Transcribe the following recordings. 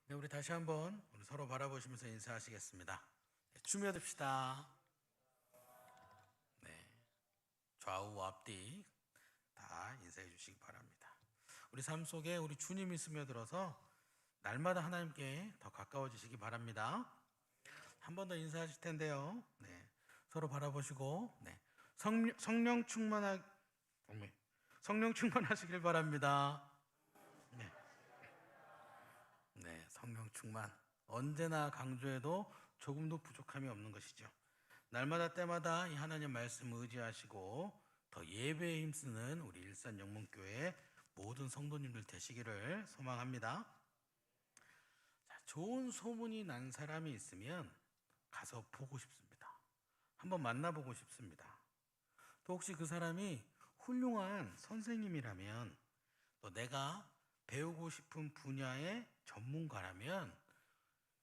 네, 우리 다시 한번 우리 서로 바라보시면서 인사하시겠습니다. 네, 주며 듭시다. 네, 좌우 앞뒤 다 인사해 주시기 바랍니다. 우리 삶 속에 우리 주님이 스며들어서 날마다 하나님께 더 가까워지시기 바랍니다. 한 번 더 인사하실 텐데요. 네, 서로 바라보시고 성령 성령 충만하시길 바랍니다. 네, 성령 충만 언제나 강조해도 조금도 부족함이 없는 것이죠. 날마다 때마다 이 하나님 말씀 의지하시고 더 예배에 힘쓰는 우리 일산 영문교회 모든 성도님들 되시기를 소망합니다. 자, 좋은 소문이 난 사람이 있으면 가서 보고 싶습니다. 한번 만나보고 싶습니다. 또 혹시 그 사람이 훌륭한 선생님이라면, 또 내가 배우고 싶은 분야의 전문가라면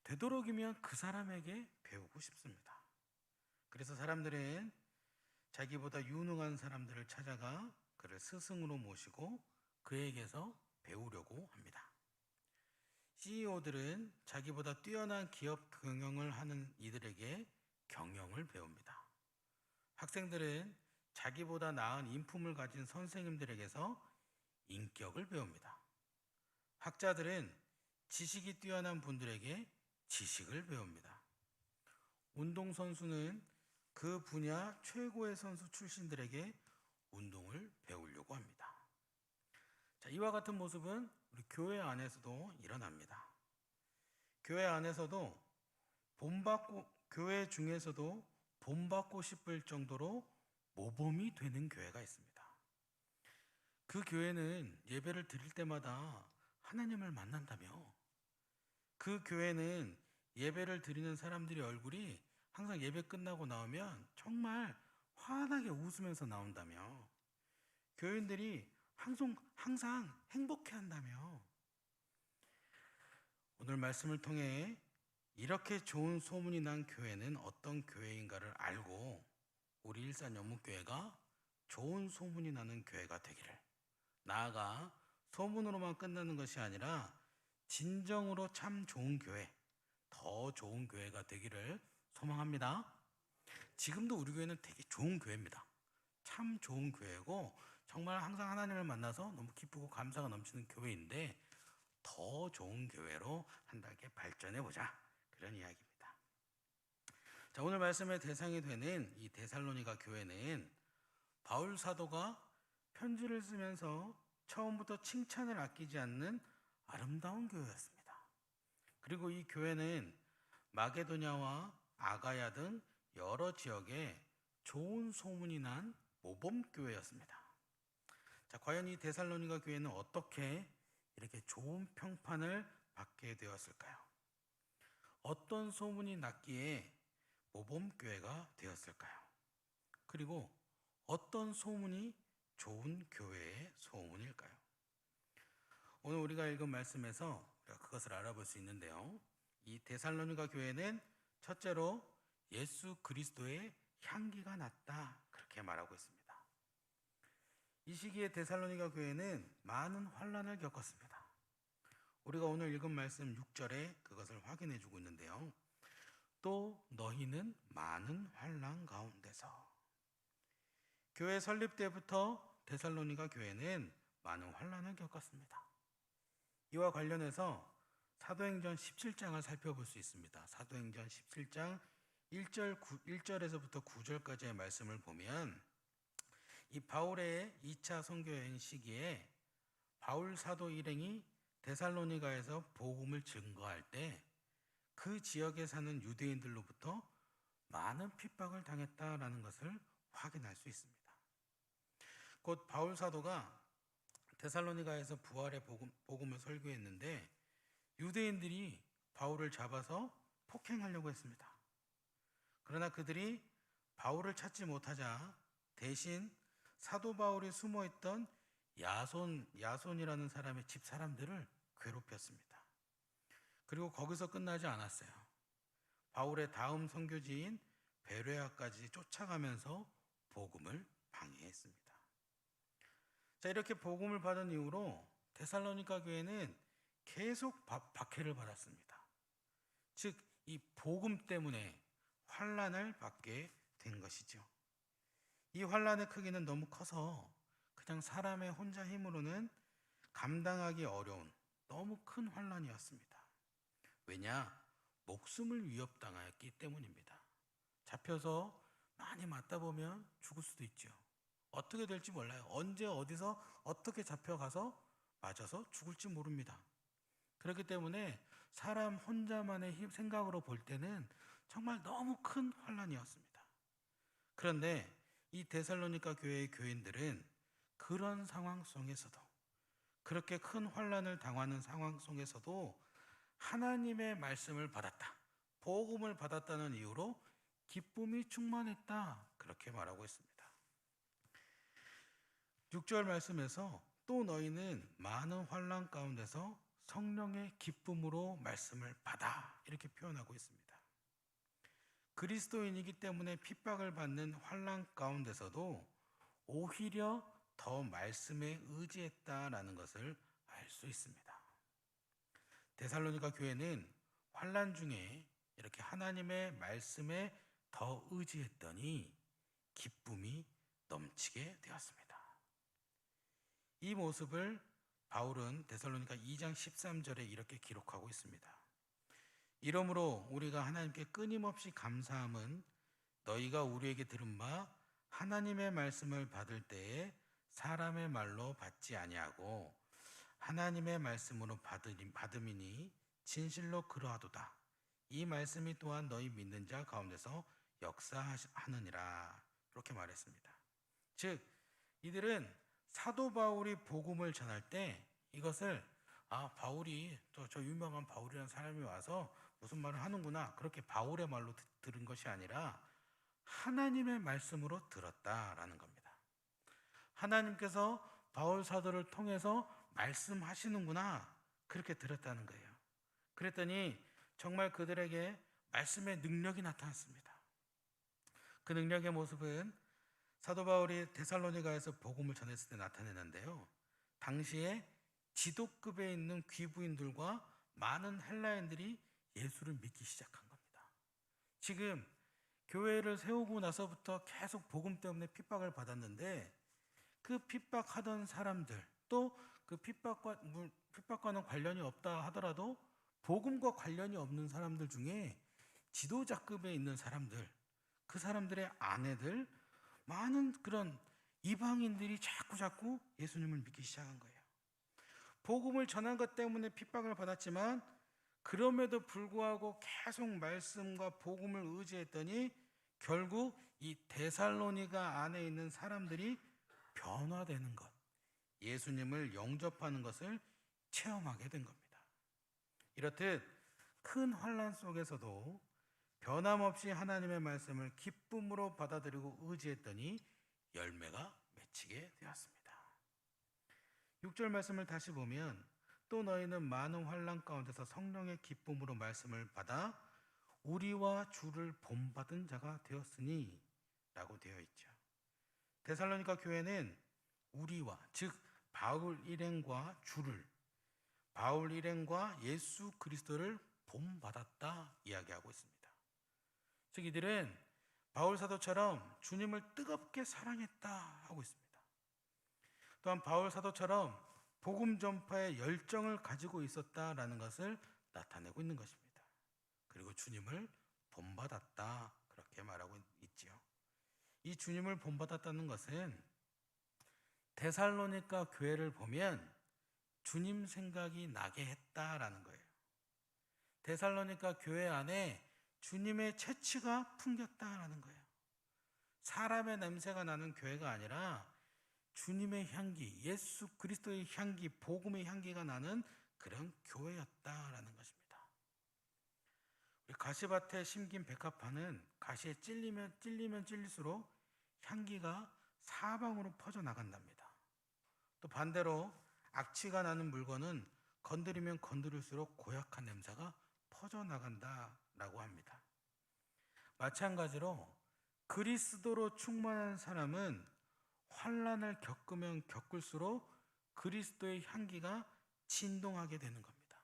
되도록이면 그 사람에게 배우고 싶습니다. 그래서 사람들은 자기보다 유능한 사람들을 찾아가 그를 스승으로 모시고 그에게서 배우려고 합니다. CEO들은 자기보다 뛰어난 기업 경영을 하는 이들에게 경영을 배웁니다. 학생들은 자기보다 나은 인품을 가진 선생님들에게서 인격을 배웁니다. 학자들은 지식이 뛰어난 분들에게 지식을 배웁니다. 운동선수는 그 분야 최고의 선수 출신들에게 운동을 배우려고 합니다. 자, 이와 같은 모습은 우리 교회 안에서도 일어납니다. 교회 안에서도 교회 중에서도 본받고 싶을 정도로 모범이 되는 교회가 있습니다. 그 교회는 예배를 드릴 때마다 하나님을 만난다며, 그 교회는 예배를 드리는 사람들의 얼굴이 항상 예배 끝나고 나오면 정말 환하게 웃으면서 나온다며, 교인들이 항상 행복해 한다며, 오늘 말씀을 통해 이렇게 좋은 소문이 난 교회는 어떤 교회인가를 알고 우리 일산 영문교회가 좋은 소문이 나는 교회가 되기를, 나아가 소문으로만 끝나는 것이 아니라 진정으로 참 좋은 교회, 더 좋은 교회가 되기를 소망합니다. 지금도 우리 교회는 되게 좋은 교회입니다. 참 좋은 교회고 정말 항상 하나님을 만나서 너무 기쁘고 감사가 넘치는 교회인데, 더 좋은 교회로 한 단계 발전해 보자, 그런 이야기입니다. 자, 오늘 말씀의 대상이 되는 이 데살로니가 교회는 바울 사도가 편지를 쓰면서 처음부터 칭찬을 아끼지 않는 아름다운 교회였습니다. 그리고 이 교회는 마게도냐와 아가야 등 여러 지역에 좋은 소문이 난 모범교회였습니다. 자, 과연 이 데살로니가 교회는 어떻게 이렇게 좋은 평판을 받게 되었을까요? 어떤 소문이 났기에 모범교회가 되었을까요? 그리고 어떤 소문이 좋은 교회의 소문일까요? 오늘 우리가 읽은 말씀에서 우리가 그것을 알아볼 수 있는데요. 이 데살로니가 교회는 첫째로 예수 그리스도의 향기가 났다, 그렇게 말하고 있습니다. 이 시기에 데살로니가 교회는 많은 환난을 겪었습니다. 우리가 오늘 읽은 말씀 6절에 그것을 확인해 주고 있는데요. 또 너희는 많은 환난 가운데서. 교회 설립 때부터 데살로니가 교회는 많은 환난을 겪었습니다. 이와 관련해서 사도행전 17장을 살펴볼 수 있습니다. 사도행전 17장 1절에서부터 9절까지의 말씀을 보면, 이 바울의 2차 선교 여행 시기에 바울 사도 일행이 데살로니가에서 복음을 증거할 때 그 지역에 사는 유대인들로부터 많은 핍박을 당했다라는 것을 확인할 수 있습니다. 곧 바울 사도가 데살로니가에서 부활의 복음을 설교했는데 유대인들이 바울을 잡아서 폭행하려고 했습니다. 그러나 그들이 바울을 찾지 못하자 대신 사도 바울이 숨어있던 야손이라는 사람의 집 사람들을 괴롭혔습니다. 그리고 거기서 끝나지 않았어요. 바울의 다음 선교지인 베레아까지 쫓아가면서 복음을 방해했습니다. 자, 이렇게 복음을 받은 이후로 데살로니가 교회는 계속 박해를 받았습니다. 즉, 이 복음 때문에 환난을 받게 된 것이죠. 이 환난의 크기는 너무 커서 그냥 사람의 혼자 힘으로는 감당하기 어려운 너무 큰 환난이었습니다. 왜냐? 목숨을 위협당하였기 때문입니다. 잡혀서 많이 맞다 보면 죽을 수도 있죠. 어떻게 될지 몰라요. 언제 어디서 어떻게 잡혀가서 맞아서 죽을지 모릅니다. 그렇기 때문에 사람 혼자만의 생각으로 볼 때는 정말 너무 큰 환난이었습니다. 그런데 이 데살로니가 교회의 교인들은 그런 상황 속에서도, 그렇게 큰 환난을 당하는 상황 속에서도 하나님의 말씀을 받았다, 복음을 받았다는 이유로 기쁨이 충만했다, 그렇게 말하고 있습니다. 6절 말씀에서 또 너희는 많은 환난 가운데서 성령의 기쁨으로 말씀을 받아, 이렇게 표현하고 있습니다. 그리스도인이기 때문에 핍박을 받는 환난 가운데서도 오히려 더 말씀에 의지했다라는 것을 알 수 있습니다. 데살로니가 교회는 환난 중에 이렇게 하나님의 말씀에 더 의지했더니 기쁨이 넘치게 되었습니다. 이 모습을 바울은 데살로니가 2장 13절에 이렇게 기록하고 있습니다. 이러므로 우리가 하나님께 끊임없이 감사함은 너희가 우리에게 들은 바 하나님의 말씀을 받을 때에 사람의 말로 받지 아니하고 하나님의 말씀으로 받음이니 진실로 그러하도다. 이 말씀이 또한 너희 믿는 자 가운데서 역사하느니라, 이렇게 말했습니다. 즉, 이들은 사도 바울이 복음을 전할 때 이것을 바울이 또 저 유명한 바울이라는 사람이 와서 무슨 말을 하는구나, 그렇게 바울의 말로 들은 것이 아니라 하나님의 말씀으로 들었다라는 겁니다. 하나님께서 바울 사도를 통해서 말씀하시는구나, 그렇게 들었다는 거예요. 그랬더니 정말 그들에게 말씀의 능력이 나타났습니다. 그 능력의 모습은 사도 바울이 데살로니가에서 복음을 전했을 때 나타내는데요, 당시에 지도급에 있는 귀부인들과 많은 헬라인들이 예수를 믿기 시작한 겁니다. 지금 교회를 세우고 나서부터 계속 복음 때문에 핍박을 받았는데, 그 핍박하던 사람들, 또 그 핍박과는 관련이 없다 하더라도 복음과 관련이 없는 사람들 중에 지도자급에 있는 사람들, 그 사람들의 아내들, 많은 그런 이방인들이 자꾸 예수님을 믿기 시작한 거예요. 복음을 전한 것 때문에 핍박을 받았지만 그럼에도 불구하고 계속 말씀과 복음을 의지했더니 결국 이 데살로니가 안에 있는 사람들이 변화되는 것, 예수님을 영접하는 것을 체험하게 된 겁니다. 이렇듯 큰 환난 속에서도 변함없이 하나님의 말씀을 기쁨으로 받아들이고 의지했더니 열매가 맺히게 되었습니다. 6절 말씀을 다시 보면 또 너희는 많은 환난 가운데서 성령의 기쁨으로 말씀을 받아 우리와 주를 본받은 자가 되었으니 라고 되어 있죠. 데살로니가 교회는 우리와, 즉 바울 일행과 주를, 바울 일행과 예수 그리스도를 본받았다 이야기하고 있습니다. 즉 이들은 바울 사도처럼 주님을 뜨겁게 사랑했다 하고 있습니다. 또한 바울 사도처럼 복음 전파의 열정을 가지고 있었다라는 것을 나타내고 있는 것입니다. 그리고 주님을 본받았다, 그렇게 말하고 있지요. 이 주님을 본받았다는 것은 데살로니가 교회를 보면 주님 생각이 나게 했다라는 거예요. 데살로니가 교회 안에 주님의 채취가 풍겼다라는 거예요. 사람의 냄새가 나는 교회가 아니라 주님의 향기, 예수 그리스도의 향기, 복음의 향기가 나는 그런 교회였다라는 것입니다. 우리 가시밭에 심긴 백합화는 가시에 찔리면 찔릴수록 향기가 사방으로 퍼져나간답니다. 또 반대로 악취가 나는 물건은 건드리면 건드릴수록 고약한 냄새가 퍼져나간다라고 합니다. 마찬가지로 그리스도로 충만한 사람은 환난을 겪으면 겪을수록 그리스도의 향기가 진동하게 되는 겁니다.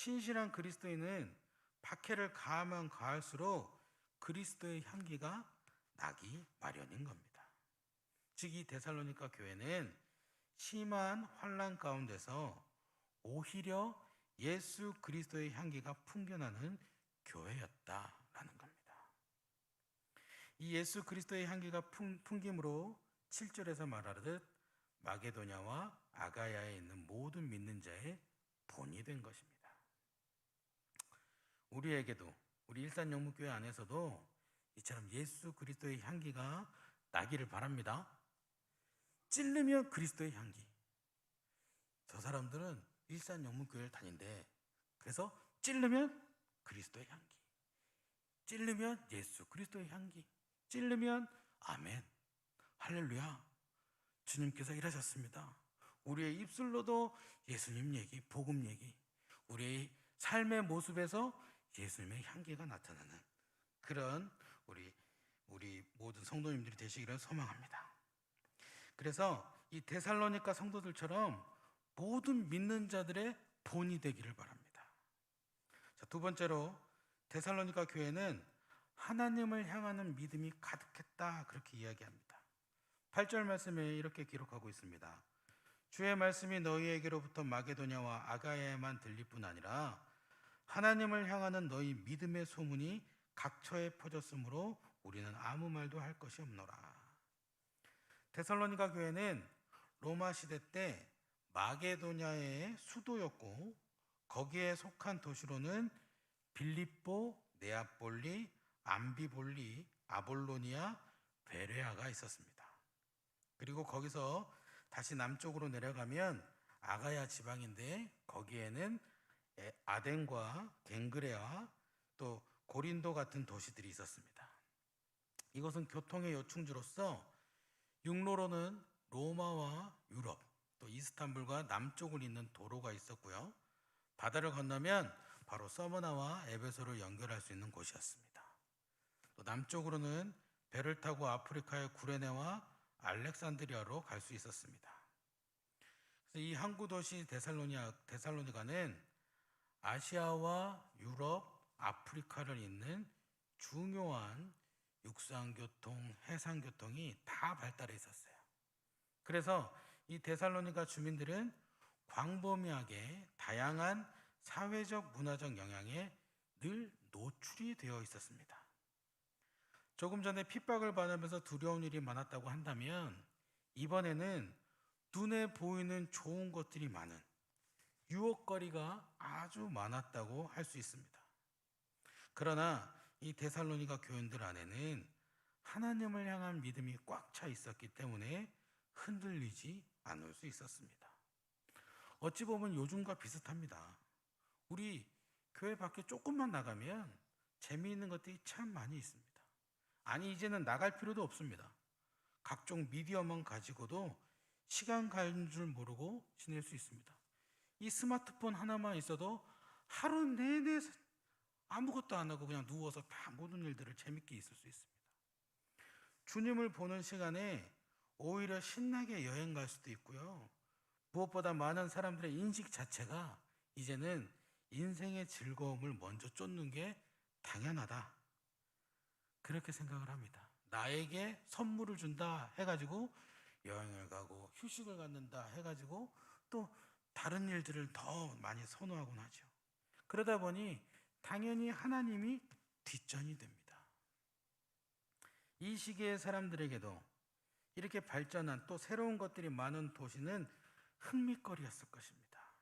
신실한 그리스도인은 박해를 가하면 가할수록 그리스도의 향기가 나기 마련인 겁니다. 즉 이 데살로니가 교회는 심한 환난 가운데서 오히려 예수 그리스도의 향기가 풍겨나는 교회였다라는 겁니다. 이 예수 그리스도의 향기가 풍김으로 7절에서 말하듯 마게도냐와 아가야에 있는 모든 믿는 자의 본이 된 것입니다. 우리에게도 우리 일산영목교회 안에서도 이처럼 예수 그리스도의 향기가 나기를 바랍니다. 찔르면 그리스도의 향기. 저 사람들은 일산영목교회를 다닌대. 그래서 찔르면 그리스도의 향기, 찔르면 예수 그리스도의 향기, 찔르면 아멘, 할렐루야, 주님께서 일하셨습니다. 우리의 입술로도 예수님 얘기, 복음 얘기, 우리의 삶의 모습에서 예수님의 향기가 나타나는 그런 우리 모든 성도님들이 되시기를 소망합니다. 그래서 이 데살로니가 성도들처럼 모든 믿는 자들의 본이 되기를 바랍니다. 자, 두 번째로 데살로니가 교회는 하나님을 향하는 믿음이 가득했다, 그렇게 이야기합니다. 8절 말씀에 이렇게 기록하고 있습니다. 주의 말씀이 너희에게로부터 마게도냐와 아가야에만 들릴 뿐 아니라 하나님을 향하는 너희 믿음의 소문이 각처에 퍼졌으므로 우리는 아무 말도 할 것이 없노라. 데살로니가 교회는 로마 시대 때 마게도냐의 수도였고 거기에 속한 도시로는 빌립보, 네아폴리, 암비볼리, 아볼로니아, 베레아가 있었습니다. 그리고 거기서 다시 남쪽으로 내려가면 아가야 지방인데 거기에는 아덴과 갱그레아 또 고린도 같은 도시들이 있었습니다. 이것은 교통의 요충지로서 육로로는 로마와 유럽 또 이스탄불과 남쪽을 잇는 도로가 있었고요. 바다를 건너면 바로 서머나와 에베소를 연결할 수 있는 곳이었습니다. 또 남쪽으로는 배를 타고 아프리카의 구레네와 알렉산드리아로 갈 수 있었습니다. 그래서 이 항구 도시 데살로니가는 아시아와 유럽, 아프리카를 잇는 중요한 육상교통, 해상교통이 다 발달해 있었어요. 그래서 이 데살로니가 주민들은 광범위하게 다양한 사회적, 문화적 영향에 늘 노출이 되어 있었습니다. 조금 전에 핍박을 받으면서 두려운 일이 많았다고 한다면 이번에는 눈에 보이는 좋은 것들이 많은 유혹거리가 아주 많았다고 할 수 있습니다. 그러나 이 데살로니가 교인들 안에는 하나님을 향한 믿음이 꽉 차 있었기 때문에 흔들리지 않을 수 있었습니다. 어찌 보면 요즘과 비슷합니다. 우리 교회 밖에 조금만 나가면 재미있는 것들이 참 많이 있습니다. 아니 이제는 나갈 필요도 없습니다. 각종 미디어만 가지고도 시간 가는 줄 모르고 지낼 수 있습니다. 이 스마트폰 하나만 있어도 하루 내내 아무것도 안 하고 그냥 누워서 다 모든 일들을 재밌게 있을 수 있습니다. 주님을 보는 시간에 오히려 신나게 여행 갈 수도 있고요. 무엇보다 많은 사람들의 인식 자체가 이제는 인생의 즐거움을 먼저 쫓는 게 당연하다, 그렇게 생각을 합니다. 나에게 선물을 준다 해가지고 여행을 가고 휴식을 갖는다 해가지고 또 다른 일들을 더 많이 선호하곤 하죠. 그러다 보니 당연히 하나님이 뒷전이 됩니다. 이 시기의 사람들에게도 이렇게 발전한 또 새로운 것들이 많은 도시는 흥미거리였을 것입니다.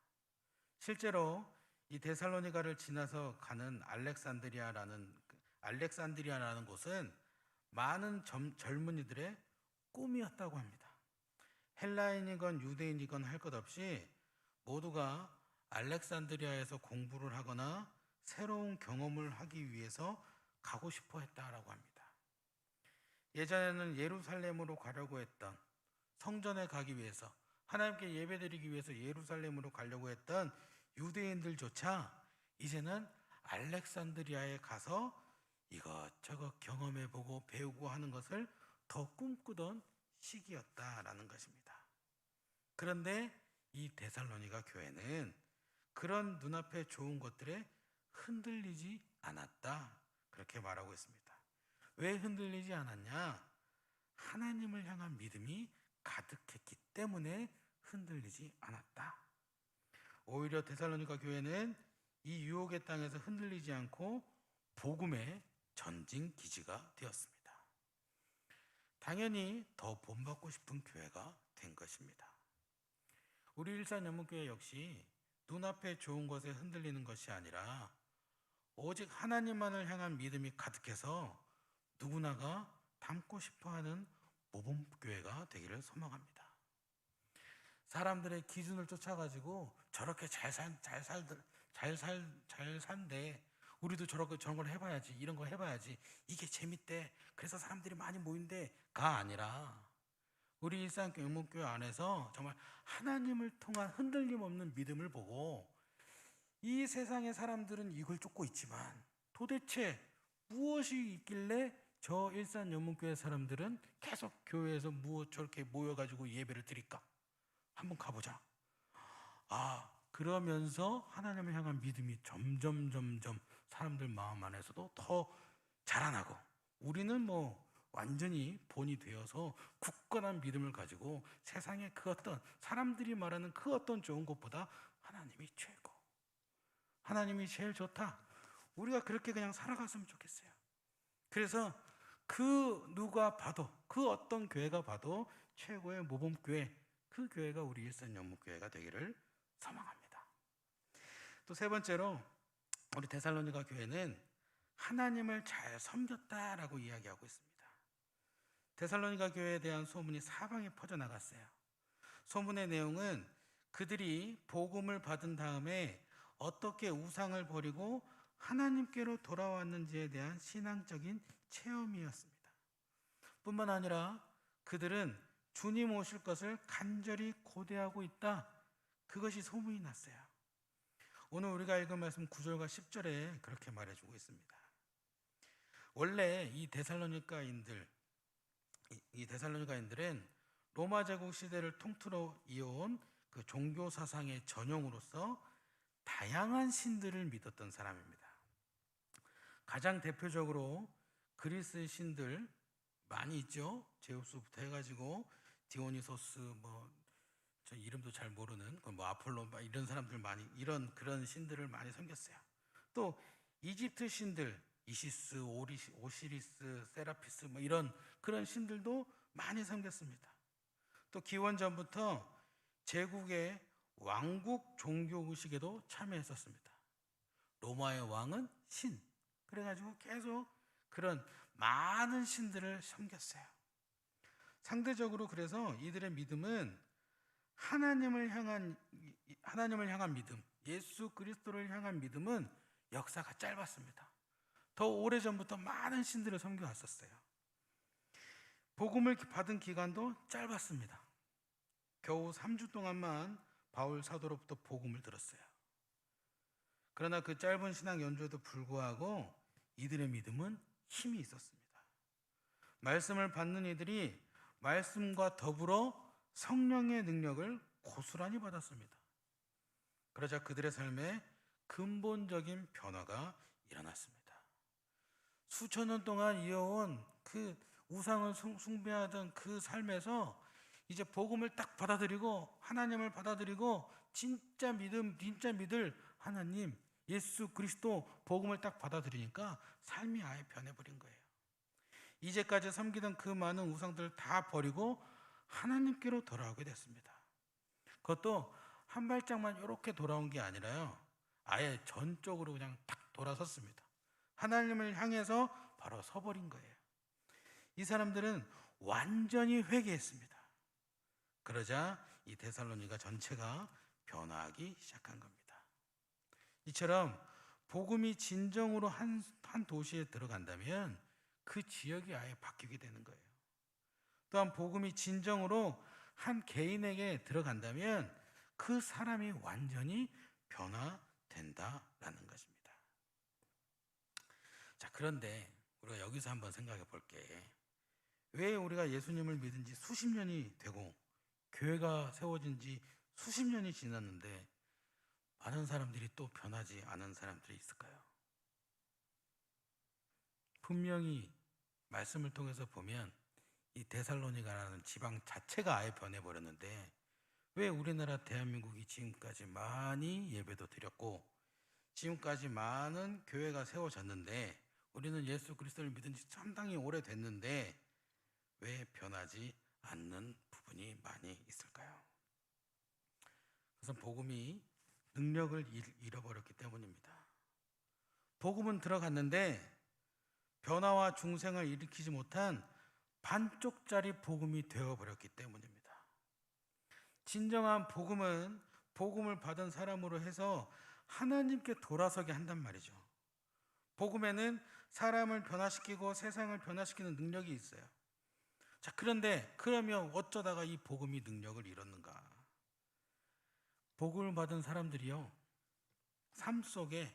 실제로 이 데살로니가를 지나서 가는 알렉산드리아라는 곳은 많은 젊은이들의 꿈이었다고 합니다. 헬라인이건 유대인이건 할 것 없이 모두가 알렉산드리아에서 공부를 하거나 새로운 경험을 하기 위해서 가고 싶어 했다라고 합니다. 예전에는 예루살렘으로 가려고 했던, 성전에 가기 위해서 하나님께 예배드리기 위해서 예루살렘으로 가려고 했던 유대인들조차 이제는 알렉산드리아에 가서 이것저것 경험해보고 배우고 하는 것을 더 꿈꾸던 시기였다라는 것입니다. 그런데 이 데살로니가 교회는 그런 눈앞에 좋은 것들에 흔들리지 않았다. 그렇게 말하고 있습니다. 왜 흔들리지 않았냐? 하나님을 향한 믿음이 가득했기 때문에 흔들리지 않았다. 오히려 데살로니가 교회는 이 유혹의 땅에서 흔들리지 않고 복음의 전진 기지가 되었습니다. 당연히 더 본받고 싶은 교회가 된 것입니다. 우리 일산연문교회 역시 눈앞에 좋은 것에 흔들리는 것이 아니라 오직 하나님만을 향한 믿음이 가득해서 누구나가 닮고 싶어하는 모범교회가 되기를 소망합니다. 사람들의 기준을 쫓아가지고 저렇게 잘 산대. 우리도 저런 걸 해봐야지. 이런 거 해봐야지. 이게 재밌대. 그래서 사람들이 많이 모인대가 아니라 우리 일산연문교회 안에서 정말 하나님을 통한 흔들림 없는 믿음을 보고 이 세상의 사람들은 이걸 쫓고 있지만 도대체 무엇이 있길래 저 일산연문교회 사람들은 계속 교회에서 저렇게 모여가지고 예배를 드릴까? 한번 가보자. 그러면서 하나님을 향한 믿음이 점점 사람들 마음 안에서도 더 자라나고 우리는 완전히 본이 되어서 굳건한 믿음을 가지고 세상의 그 어떤 사람들이 말하는 그 어떤 좋은 것보다 하나님이 최고, 하나님이 제일 좋다. 우리가 그렇게 그냥 살아갔으면 좋겠어요. 그래서 누가 봐도 그 어떤 교회가 봐도 최고의 모범교회, 그 교회가 우리 일산연문교회가 되기를 소망합니다. 또 세 번째로 우리 데살로니가 교회는 하나님을 잘 섬겼다라고 이야기하고 있습니다. 데살로니가 교회에 대한 소문이 사방에 퍼져나갔어요. 소문의 내용은 그들이 복음을 받은 다음에 어떻게 우상을 버리고 하나님께로 돌아왔는지에 대한 신앙적인 체험이었습니다. 뿐만 아니라 그들은 주님 오실 것을 간절히 고대하고 있다. 그것이 소문이 났어요. 오늘 우리가 읽은 말씀 9절과 10절에 그렇게 말해주고 있습니다. 원래 이 데살로니가인들은 로마 제국 시대를 통틀어 이어온 그 종교 사상의 전형으로서 다양한 신들을 믿었던 사람입니다. 가장 대표적으로 그리스 신들 많이 있죠. 제우스부터 해가지고 디오니소스, 저 이름도 잘 모르는 아폴로 이런 사람들 많이 그런 신들을 많이 섬겼어요. 또 이집트 신들 이시스, 오시리스, 세라피스 이런 그런 신들도 많이 섬겼습니다. 또 기원전부터 제국의 왕국 종교 의식에도 참여했었습니다. 로마의 왕은 신. 그래가지고 계속 그런 많은 신들을 섬겼어요. 상대적으로 그래서 이들의 믿음은 하나님을 향한 믿음, 예수 그리스도를 향한 믿음은 역사가 짧았습니다. 더 오래전부터 많은 신들을 섬겨왔었어요. 복음을 받은 기간도 짧았습니다. 겨우 3주 동안만 바울 사도로부터 복음을 들었어요. 그러나 그 짧은 신앙 연조에도 불구하고 이들의 믿음은 힘이 있었습니다. 말씀을 받는 이들이 말씀과 더불어 성령의 능력을 고스란히 받았습니다. 그러자 그들의 삶에 근본적인 변화가 일어났습니다. 수천 년 동안 이어온 그 우상을 숭배하던 그 삶에서 이제 복음을 딱 받아들이고 하나님을 받아들이고 진짜 믿을 하나님 예수 그리스도 복음을 딱 받아들이니까 삶이 아예 변해버린 거예요. 이제까지 섬기던 그 많은 우상들을 다 버리고 하나님께로 돌아오게 됐습니다. 그것도 한 발짝만 이렇게 돌아온 게 아니라요, 아예 전적으로 그냥 딱 돌아섰습니다. 하나님을 향해서 바로 서버린 거예요. 이 사람들은 완전히 회개했습니다. 그러자 이 데살로니가 전체가 변화하기 시작한 겁니다. 이처럼 복음이 진정으로 한 도시에 들어간다면 그 지역이 아예 바뀌게 되는 거예요. 또한 복음이 진정으로 한 개인에게 들어간다면 그 사람이 완전히 변화된다라는 것입니다. 자, 그런데 우리가 여기서 한번 생각해 볼게. 왜 우리가 예수님을 믿은 지 수십 년이 되고 교회가 세워진 지 수십 년이 지났는데 많은 사람들이 또 변하지 않은 사람들이 있을까요? 분명히 말씀을 통해서 보면 이 데살로니가라는 지방 자체가 아예 변해버렸는데, 왜 우리나라 대한민국이 지금까지 많이 예배도 드렸고 지금까지 많은 교회가 세워졌는데, 우리는 예수 그리스도를 믿은 지 상당히 오래됐는데 왜 변하지 않는 부분이 많이 있을까요? 그것은 복음이 능력을 잃어버렸기 때문입니다. 복음은 들어갔는데 변화와 중생을 일으키지 못한 반쪽짜리 복음이 되어버렸기 때문입니다. 진정한 복음은 복음을 받은 사람으로 해서 하나님께 돌아서게 한단 말이죠. 복음에는 사람을 변화시키고 세상을 변화시키는 능력이 있어요. 자, 그런데 그러면 어쩌다가 이 복음이 능력을 잃었는가? 복음을 받은 사람들이요, 삶 속에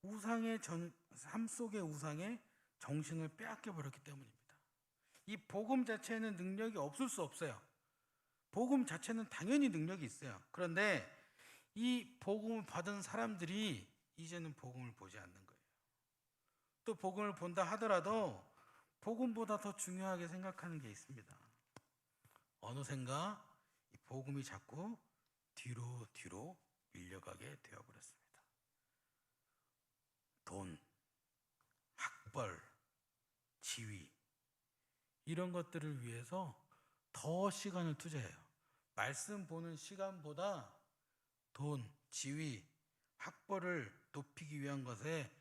우상의 정신을 빼앗겨 버렸기 때문입니다. 이 복음 자체에는 능력이 없을 수 없어요. 복음 자체는 당연히 능력이 있어요. 그런데 이 복음을 받은 사람들이 이제는 복음을 보지 않는 거예요. 또 복음을 본다 하더라도 복음보다 더 중요하게 생각하는 게 있습니다. 어느샌가 이 복음이 자꾸 뒤로 밀려가게 되어버렸습니다. 돈, 학벌, 지위, 이런 것들을 위해서 더 시간을 투자해요. 말씀 보는 시간보다 돈, 지위, 학벌을 높이기 위한 것에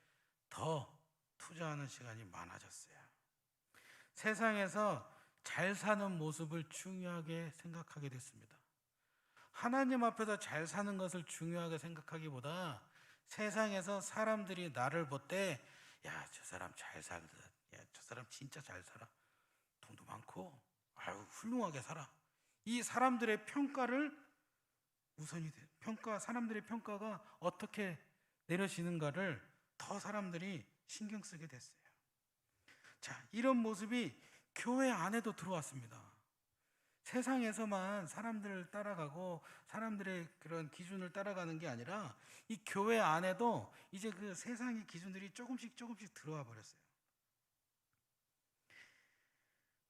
더 투자하는 시간이 많아졌어요. 세상에서 잘 사는 모습을 중요하게 생각하게 됐습니다. 하나님 앞에서 잘 사는 것을 중요하게 생각하기보다 세상에서 사람들이 나를 볼 때, 야, 저 사람 잘 살다, 야, 저 사람 진짜 잘 살아, 돈도 많고 아유 훌륭하게 살아, 이 사람들의 평가를 우선이 돼요. 사람들의 평가가 어떻게 내려지는가를 더 사람들이 신경 쓰게 됐어요. 자, 이런 모습이 교회 안에도 들어왔습니다. 세상에서만 사람들을 따라가고 사람들의 그런 기준을 따라가는 게 아니라 이 교회 안에도 이제 그 세상의 기준들이 조금씩 들어와 버렸어요.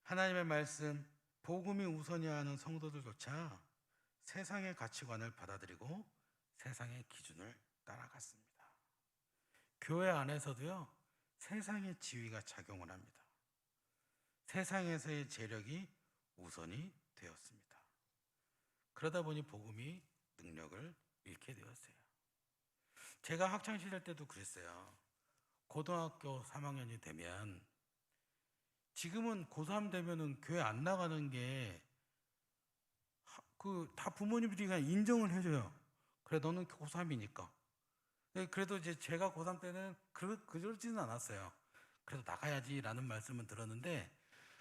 하나님의 말씀, 복음이 우선이어야 하는 성도들조차 세상의 가치관을 받아들이고 세상의 기준을 따라갔습니다. 교회 안에서도요, 세상의 지위가 작용을 합니다. 세상에서의 재력이 우선이 되었습니다. 그러다 보니 복음이 능력을 잃게 되었어요. 제가 학창시절 때도 그랬어요. 고등학교 3학년이 되면, 지금은 고3 되면은 교회 안 나가는 게 다 부모님들이 그냥 인정을 해줘요. 그래, 너는 고3이니까. 그래도 이제 제가 고3 때는 그러지는 않았어요. 그래도 나가야지라는 말씀은 들었는데,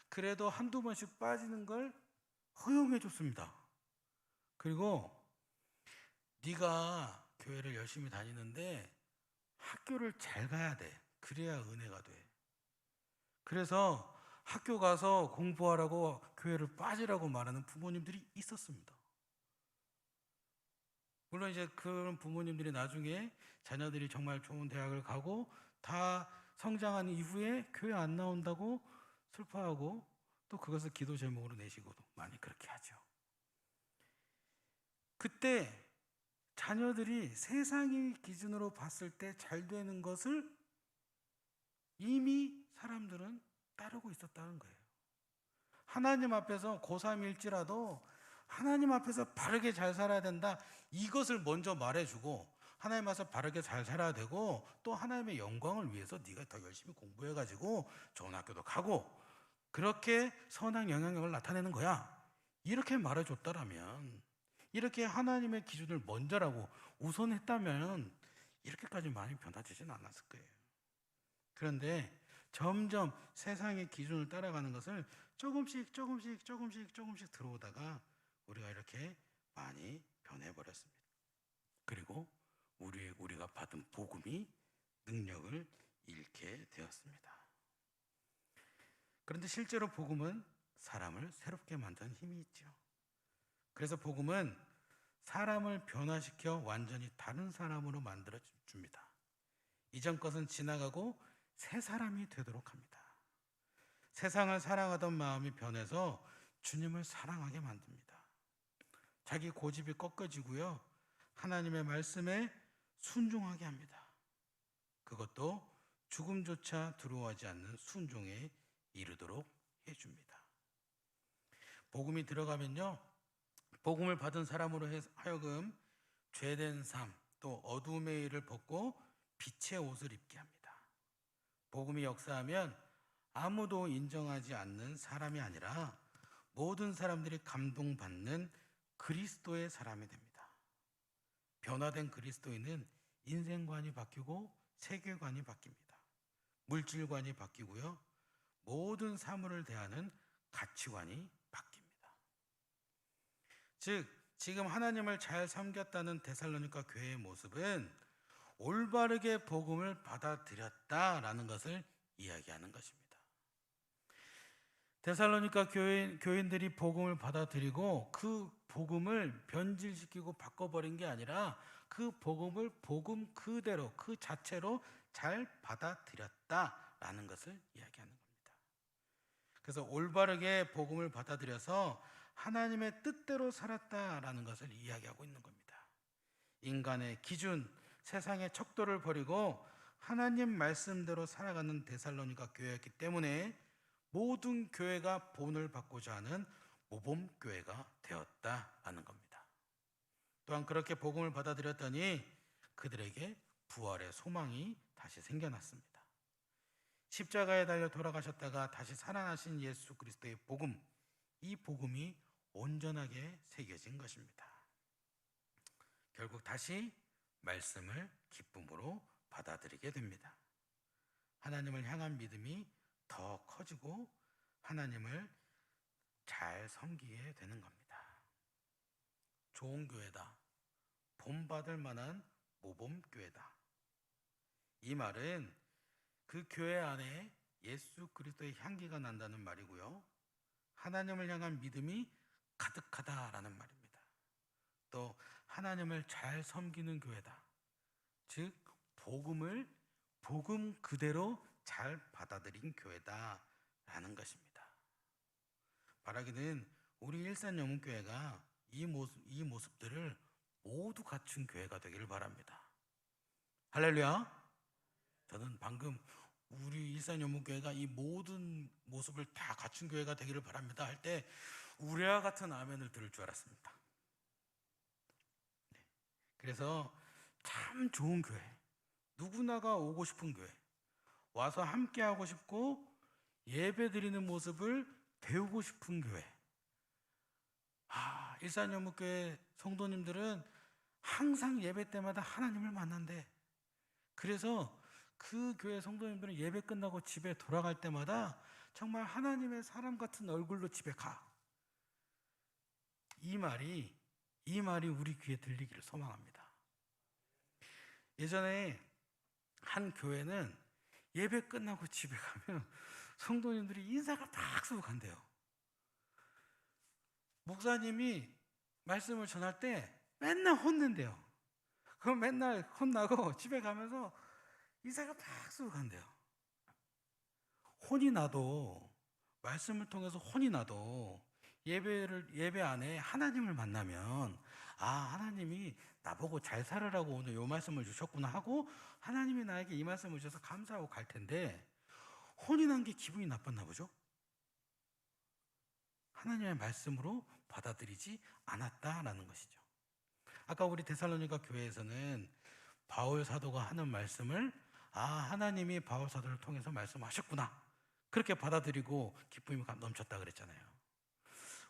그래도 한두 번씩 빠지는 걸 허용해 줬습니다. 그리고 네가 교회를 열심히 다니는데 학교를 잘 가야 돼. 그래야 은혜가 돼. 그래서 학교 가서 공부하라고 교회를 빠지라고 말하는 부모님들이 있었습니다. 물론 이제 그런 부모님들이 나중에 자녀들이 정말 좋은 대학을 가고 다 성장한 이후에 교회 안 나온다고 슬퍼하고 또 그것을 기도 제목으로 내시고도 많이 그렇게 하죠. 그때 자녀들이 세상의 기준으로 봤을 때 잘 되는 것을 이미 사람들은 따르고 있었다는 거예요. 하나님 앞에서 고3일지라도 하나님 앞에서 바르게 잘 살아야 된다, 이것을 먼저 말해주고 하나님 앞에서 바르게 잘 살아야 되고 또 하나님의 영광을 위해서 네가 더 열심히 공부해가지고 좋은 학교도 가고 그렇게 선한 영향력을 나타내는 거야, 이렇게 말해줬다라면, 이렇게 하나님의 기준을 먼저라고 우선했다면 이렇게까지 많이 변화되지는 않았을 거예요. 그런데 점점 세상의 기준을 따라가는 것을 조금씩 들어오다가 우리가 이렇게 많이 변해버렸습니다. 그리고 우리가 받은 복음이 능력을 잃게 되었습니다. 그런데 실제로 복음은 사람을 새롭게 만드는 힘이 있죠. 그래서 복음은 사람을 변화시켜 완전히 다른 사람으로 만들어 줍니다. 이전 것은 지나가고 새 사람이 되도록 합니다. 세상을 사랑하던 마음이 변해서 주님을 사랑하게 만듭니다. 자기 고집이 꺾어지고요. 하나님의 말씀에 순종하게 합니다. 그것도 죽음조차 두려워하지 않는 순종에 이르도록 해줍니다. 복음이 들어가면요, 복음을 받은 사람으로 하여금 죄된 삶, 또 어둠의 일을 벗고 빛의 옷을 입게 합니다. 복음이 역사하면 아무도 인정하지 않는 사람이 아니라 모든 사람들이 감동받는 그리스도의 사람이 됩니다. 변화된 그리스도인은 인생관이 바뀌고 세계관이 바뀝니다. 물질관이 바뀌고요. 모든 사물을 대하는 가치관이 바뀝니다. 즉, 지금 하나님을 잘 섬겼다는 데살로니가 교회의 모습은 올바르게 복음을 받아들였다라는 것을 이야기하는 것입니다. 데살로니가 교인들이 복음을 받아들이고 그 복음을 변질시키고 바꿔버린 게 아니라 그 복음을 복음 그대로 그 자체로 잘 받아들였다라는 것을 이야기하는 겁니다. 그래서 올바르게 복음을 받아들여서 하나님의 뜻대로 살았다라는 것을 이야기하고 있는 겁니다. 인간의 기준, 세상의 척도를 버리고 하나님 말씀대로 살아가는 데살로니가 교회였기 때문에 모든 교회가 본을 받고자 하는 모범교회가 되었다라는 겁니다. 또한 그렇게 복음을 받아들였더니 그들에게 부활의 소망이 다시 생겨났습니다. 십자가에 달려 돌아가셨다가 다시 살아나신 예수 그리스도의 복음, 이 복음이 온전하게 새겨진 것입니다. 결국 다시 말씀을 기쁨으로 받아들이게 됩니다. 하나님을 향한 믿음이 더 커지고 하나님을 잘 섬기게 되는 겁니다. 좋은 교회다. 본받을 만한 모범교회다. 이 말은 그 교회 안에 예수 그리스도의 향기가 난다는 말이고요. 하나님을 향한 믿음이 가득하다라는 말입니다. 또 하나님을 잘 섬기는 교회다. 즉 복음을 복음 그대로 잘 받아들인 교회다라는 것입니다. 바라기는 우리 일산영문교회가 이 모습들을 모두 갖춘 교회가 되기를 바랍니다. 할렐루야. 저는 방금 우리 일산영문교회가 이 모든 모습을 다 갖춘 교회가 되기를 바랍니다 할 때 우리와 같은 아멘을 들을 줄 알았습니다. 네. 그래서 참 좋은 교회, 누구나가 오고 싶은 교회, 와서 함께 하고 싶고 예배 드리는 모습을 배우고 싶은 교회. 일산영문교회 성도님들은 항상 예배 때마다 하나님을 만난대. 그래서 그 교회 성도님들은 예배 끝나고 집에 돌아갈 때마다 정말 하나님의 사람 같은 얼굴로 집에 가. 이 말이 우리 귀에 들리기를 소망합니다. 예전에 한 교회는 예배 끝나고 집에 가면 성도님들이 인사가 딱 쓰고 간대요. 목사님이 말씀을 전할 때 맨날 혼낸대요. 그럼 맨날 혼나고 집에 가면서 인사가 딱 쓰고 간대요. 혼이 나도, 말씀을 통해서 혼이 나도 예배 안에 하나님을 만나면 하나님이 나보고 잘 살아라고 오늘 이 말씀을 주셨구나 하고 하나님이 나에게 이 말씀을 주셔서 감사하고 갈 텐데 혼이 난 게 기분이 나빴나 보죠? 하나님의 말씀으로 받아들이지 않았다라는 것이죠. 아까 우리 데살로니가 교회에서는 바울 사도가 하는 말씀을 하나님이 바울 사도를 통해서 말씀하셨구나 그렇게 받아들이고 기쁨이 넘쳤다 그랬잖아요.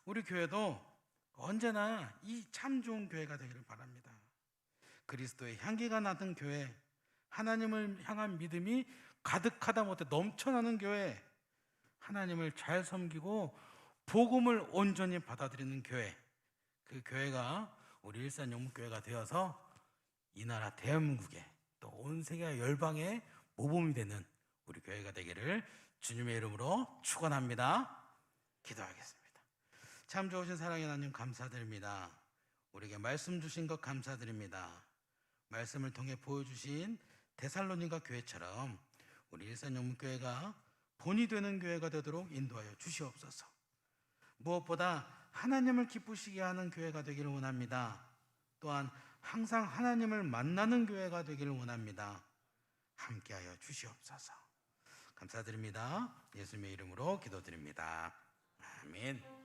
우리 교회도 언제나 이 참 좋은 교회가 되기를 바랍니다. 그리스도의 향기가 나던 교회, 하나님을 향한 믿음이 가득하다 못해 넘쳐나는 교회, 하나님을 잘 섬기고 복음을 온전히 받아들이는 교회, 그 교회가 우리 일산영문교회가 되어서 이 나라 대한민국에 또 온 세계 열방의 모범이 되는 우리 교회가 되기를 주님의 이름으로 축원합니다. 기도하겠습니다. 참 좋으신 사랑의 하나님 감사드립니다. 우리에게 말씀 주신 것 감사드립니다. 말씀을 통해 보여주신 데살로니가 교회처럼 우리 일산영문교회가 본이 되는 교회가 되도록 인도하여 주시옵소서. 무엇보다 하나님을 기쁘시게 하는 교회가 되기를 원합니다. 또한 항상 하나님을 만나는 교회가 되기를 원합니다. 함께하여 주시옵소서. 감사드립니다. 예수님의 이름으로 기도드립니다. 아멘.